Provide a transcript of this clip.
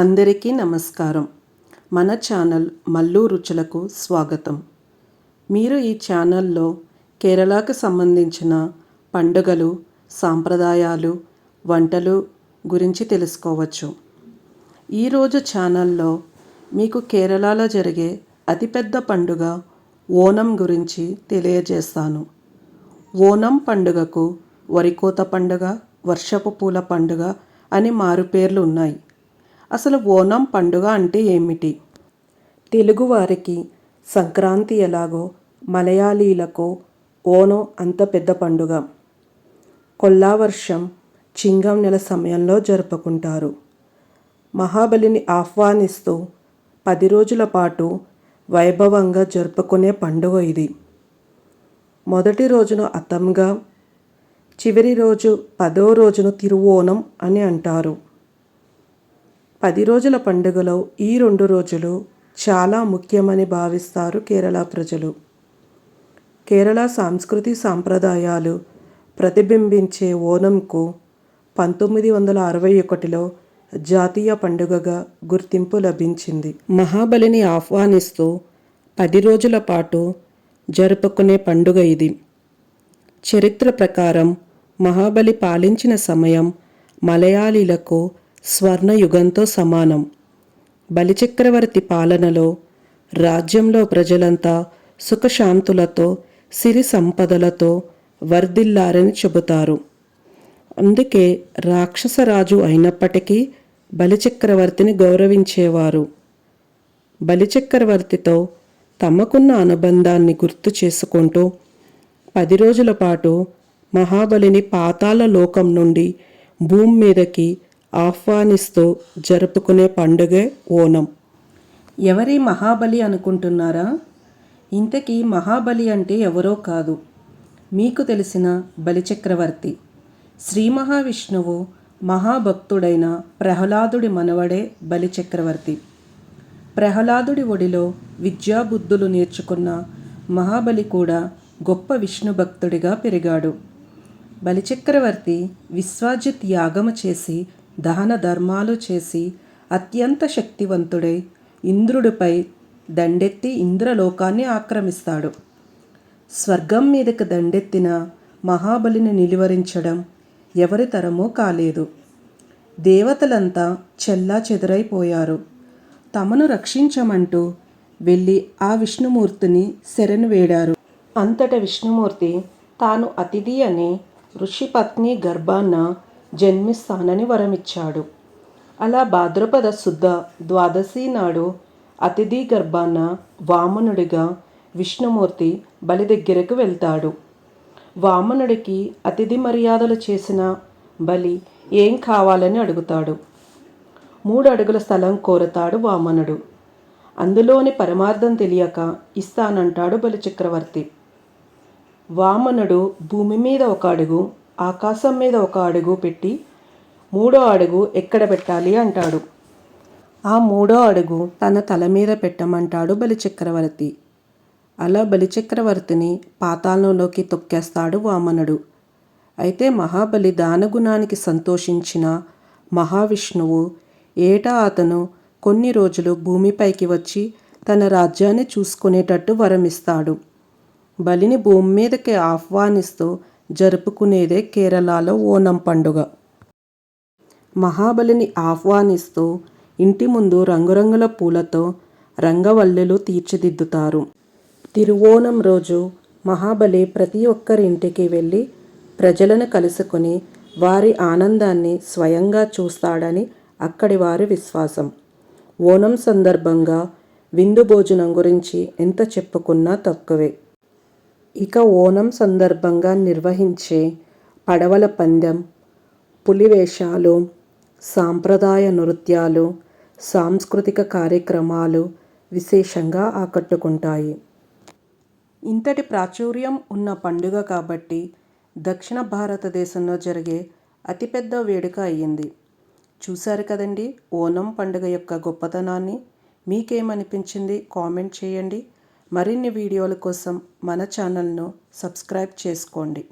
అందరికీ నమస్కారం. మన ఛానల్ మల్లు రుచులకు స్వాగతం. మీరు ఈ ఛానల్లో కేరళకు సంబంధించిన పండుగలు, సాంప్రదాయాలు, వంటలు గురించి తెలుసుకోవచ్చు. ఈరోజు ఛానల్లో మీకు కేరళలో జరిగే అతిపెద్ద పండుగ ఓనం గురించి తెలియజేస్తాను. ఓనం పండుగకు వరికోత పండుగ, వర్షపు పూల పండుగ అని మారుపేర్లు ఉన్నాయి. అసలు ఓనం పండుగ అంటే ఏమిటి? తెలుగువారికి సంక్రాంతి ఎలాగో మలయాళీలకు ఓనం అంత పెద్ద పండుగ. కొల్లావర్షం చింగం నెల సమయంలో జరుపుకుంటారు. మహాబలిని ఆహ్వానిస్తూ 10 రోజుల పాటు వైభవంగా జరుపుకునే పండుగ ఇది. మొదటి రోజును అతంగా, చివరి రోజు 10వ రోజును తిరువోణం అని అంటారు. 10 రోజుల పండుగలో ఈ 2 రోజులు చాలా ముఖ్యమని భావిస్తారు కేరళ ప్రజలు. కేరళ సంస్కృతి సాంప్రదాయాలు ప్రతిబింబించే ఓనంకు 1961లో జాతీయ పండుగగా గుర్తింపు లభించింది. మహాబలిని ఆహ్వానిస్తూ 10 రోజుల పాటు జరుపుకునే పండుగ ఇది. చరిత్ర ప్రకారం మహాబలి పాలించిన సమయం మలయాళీలకు స్వర్ణయుగంతో సమానం. బలిచక్రవర్తి పాలనలో రాజ్యంలో ప్రజలంతా సుఖశాంతులతో, సిరి సంపదలతో వర్ధిల్లారని చెబుతారు. అందుకే రాక్షసరాజు అయినప్పటికీ బలిచక్రవర్తిని గౌరవించేవారు. బలిచక్రవర్తితో తమకున్న అనుబంధాన్ని గుర్తు చేసుకుంటూ 10 రోజుల పాటు మహాబలిని పాతాళ లోకం నుండి భూమి మీదకి ఆహ్వానిస్తూ జరుపుకునే పండుగే ఓనం. ఎవరి మహాబలి అనుకుంటున్నారా? ఇంతకీ మహాబలి అంటే ఎవరో కాదు, మీకు తెలిసిన బలిచక్రవర్తి. శ్రీ మహావిష్ణువు మహాభక్తుడైన ప్రహ్లాదుడి మనవడే బలిచక్రవర్తి. ప్రహ్లాదుడి ఒడిలో విద్యాబుద్ధులు నేర్చుకున్న మహాబలి కూడా గొప్ప విష్ణు భక్తుడిగా పెరిగాడు. బలిచక్రవర్తి విశ్వజిత్ యాగము చేసి, దాన ధర్మాలు చేసి అత్యంత శక్తివంతుడై ఇంద్రుడిపై దండెత్తి ఇంద్రలోకాన్ని ఆక్రమిస్తాడు. స్వర్గం మీదకి దండెత్తిన మహాబలిని నిలువరించడం ఎవరి తరమూ కాలేదు. దేవతలంతా చెల్లాచెదరైపోయారు. తమను రక్షించమంటూ వెళ్ళి ఆ విష్ణుమూర్తిని శరణు వేడారు. అంతట విష్ణుమూర్తి తాను అతిథి అని ఋషిపత్ని గర్భాన జన్మిస్తానని వరమిచ్చాడు. అలా భాద్రపద శుద్ధ ద్వాదశి నాడు అతిథి గర్భాన వామనుడిగా విష్ణుమూర్తి బలి దగ్గరకు వెళ్తాడు. వామనుడికి అతిథి మర్యాదలు చేసిన బలి ఏం కావాలని అడుగుతాడు. 3 అడుగుల స్థలం కోరతాడు వామనుడు. అందులోని పరమార్థం తెలియక ఇస్తానంటాడు బలిచక్రవర్తి. వామనుడు భూమి మీద 1 అడుగు, ఆకాశం మీద 1 అడుగు పెట్టి 3వ అడుగు ఎక్కడ పెట్టాలి అంటాడు. ఆ 3వ అడుగు తన తల మీద పెట్టమంటాడు బలిచక్రవర్తి. అలా బలిచక్రవర్తిని పాతాళంలోకి తొక్కేస్తాడు వామనుడు. అయితే మహాబలి దానగుణానికి సంతోషించిన మహావిష్ణువు ఏటా అతను కొన్ని రోజులు భూమిపైకి వచ్చి తన రాజ్యాన్ని చూసుకునేటట్టు వరమిస్తాడు. బలిని భూమి మీదకి ఆహ్వానిస్తూ జరుపుకునేదే కేరళలో ఓనం పండుగ. మహాబలిని ఆహ్వానిస్తూ ఇంటి ముందు రంగురంగుల పూలతో రంగవల్లులు తీర్చిదిద్దుతారు. తిరువోణం రోజు మహాబలి ప్రతి ఒక్కరి ఇంటికి వెళ్ళి ప్రజలను కలుసుకొని వారి ఆనందాన్ని స్వయంగా చూస్తాడని అక్కడి వారి విశ్వాసం. ఓనం సందర్భంగా విందు భోజనం గురించి ఎంత చెప్పుకున్నా తక్కువే. ఇక ఓనం సందర్భంగా నిర్వహించే పడవల పందెం, పులివేషాలు, సాంప్రదాయ నృత్యాలు, సాంస్కృతిక కార్యక్రమాలు విశేషంగా ఆకట్టుకుంటాయి. ఇంతటి ప్రాచుర్యం ఉన్న పండుగ కాబట్టి దక్షిణ భారతదేశంలో జరిగే అతిపెద్ద వేడుక అయ్యింది. చూశారు కదండి ఓనం పండుగ యొక్క గొప్పతనాన్ని. మీకేమనిపించింది కామెంట్ చేయండి. మరిన్ని వీడియోల కోసం మన ఛానల్ను సబ్స్క్రైబ్ చేసుకోండి.